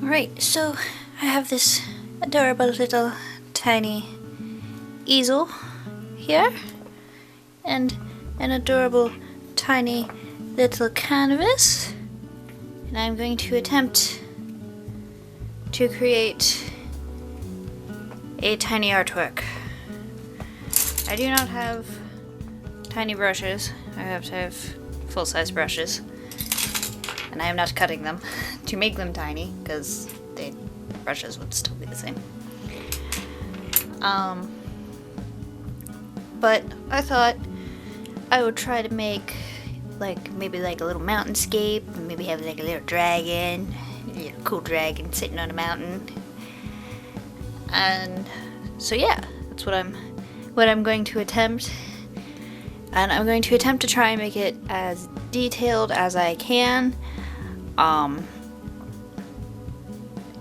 Alright, so I have this adorable little tiny easel here, and an adorable tiny little canvas, and I'm going to attempt to create a tiny artwork. I do not have tiny brushes. I have to have full-size brushes, and I am not cutting them to make them tiny because the brushes would still be the same. But I thought I would try to make maybe a little mountainscape, maybe have like a little dragon, a cool dragon sitting on a mountain. And so yeah, that's what I'm going to attempt. And I'm going to attempt to try and make it as detailed as I can.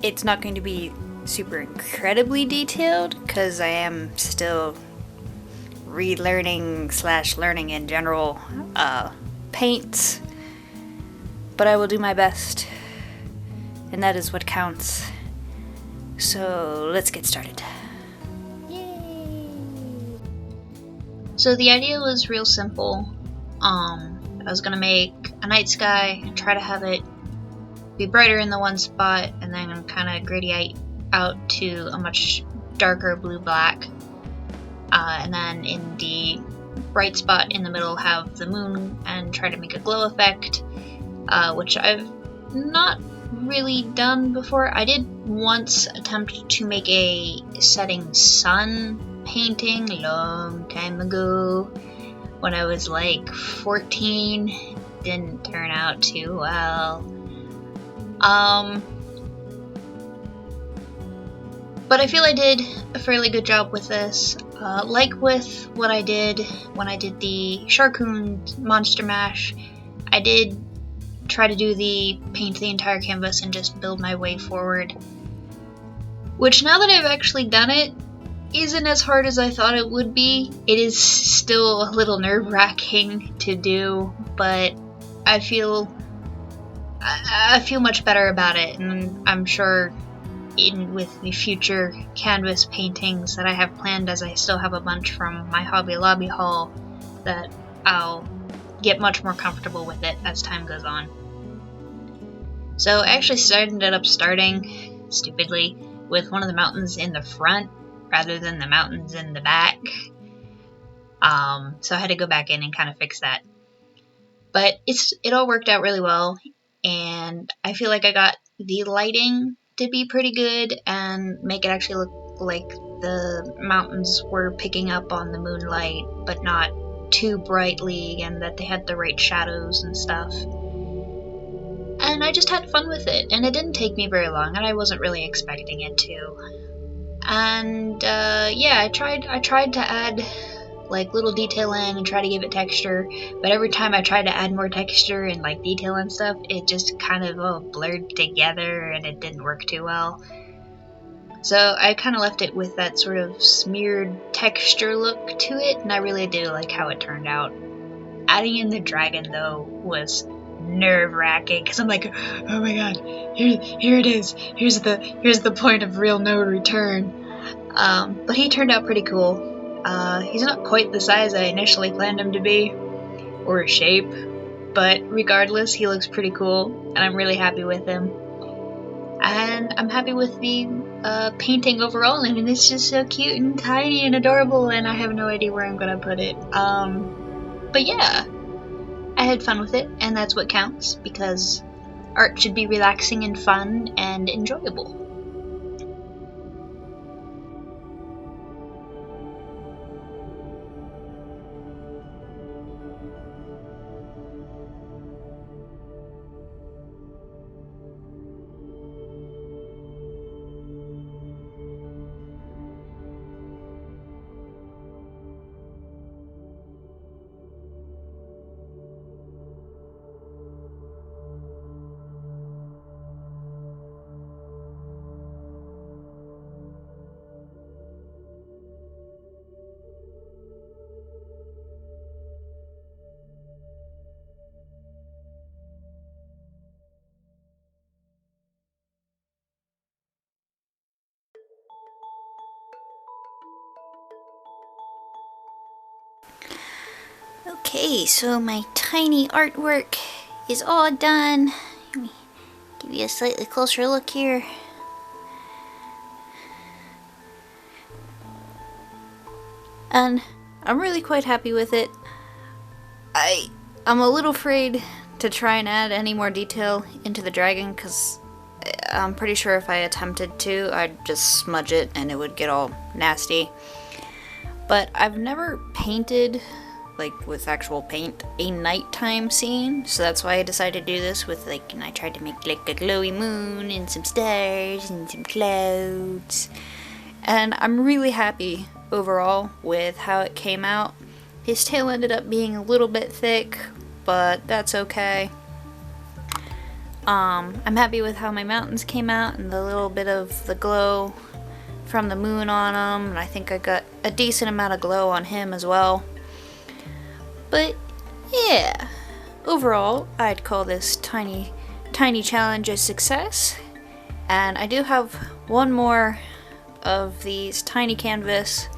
It's not going to be super incredibly detailed because I am still relearning / learning in general paints, but I will do my best, and that is what counts. So let's get started. Yay! So the idea was real simple. I was gonna make a night sky and try to have it be brighter in the one spot, and then kind of gradient out to a much darker blue-black. And then in the bright spot in the middle have the moon and try to make a glow effect, which I've not really done before. I did once attempt to make a setting sun painting a long time ago when I was like 14. Didn't turn out too well. But I feel I did a fairly good job with this. Like with what I did when I did the Sharkoon Monster Mash, I did try to do the paint the entire canvas and just build my way forward. Which, now that I've actually done it, isn't as hard as I thought it would be. It is still a little nerve-wracking to do, but I feel much better about it, and I'm sure with the future canvas paintings that I have planned, as I still have a bunch from my Hobby Lobby haul, that I'll get much more comfortable with it as time goes on. So I actually ended up starting, stupidly, with one of the mountains in the front rather than the mountains in the back. So I had to go back in and kind of fix that. But it all worked out really well, and I feel like I got the lighting to be pretty good and make it actually look like the mountains were picking up on the moonlight, but not too brightly, and that they had the right shadows and stuff. And I just had fun with it, and it didn't take me very long, and I wasn't really expecting it to. And yeah, I tried to add like little detail in and try to give it texture, but every time I tried to add more texture and like detail and stuff, it just kind of all blurred together and it didn't work too well. So I kind of left it with that sort of smeared texture look to it, and I really do like how it turned out. Adding in the dragon though was nerve-wracking because I'm like, oh my god, here it is. Here's the point of real no return. But he turned out pretty cool. He's not quite the size I initially planned him to be, or shape, but regardless, he looks pretty cool, and I'm really happy with him. And I'm happy with the painting overall, and it's just so cute and tiny and adorable, and I have no idea where I'm gonna put it. But yeah, I had fun with it, and that's what counts, because art should be relaxing and fun and enjoyable. Okay, so my tiny artwork is all done. Let me give you a slightly closer look here. And I'm really quite happy with it. I'm a little afraid to try and add any more detail into the dragon because I'm pretty sure if I attempted to, I'd just smudge it and it would get all nasty. But I've never painted, like with actual paint, a nighttime scene, so that's why I decided to do this with like, and I tried to make like a glowy moon and some stars and some clouds. And I'm really happy overall with how it came out. His tail ended up being a little bit thick, but that's okay. I'm happy with how my mountains came out and the little bit of the glow from the moon on them, and I think I got a decent amount of glow on him as well. But yeah, overall, I'd call this tiny challenge a success. And I do have one more of these tiny canvas.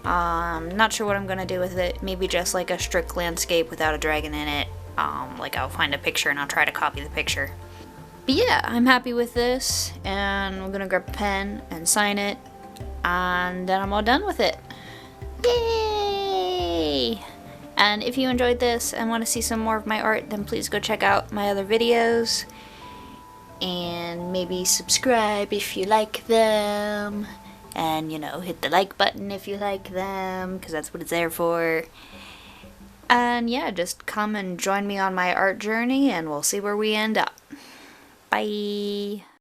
Not sure what I'm gonna do with it. Maybe just like a strict landscape without a dragon in it. Like I'll find a picture and I'll try to copy the picture. But yeah, I'm happy with this, and I'm gonna grab a pen and sign it, and then I'm all done with it. Yay! And if you enjoyed this and want to see some more of my art, then please go check out my other videos, and maybe subscribe if you like them, and you know, hit the like button if you like them, because that's what it's there for. And yeah, just come and join me on my art journey, and we'll see where we end up. Bye!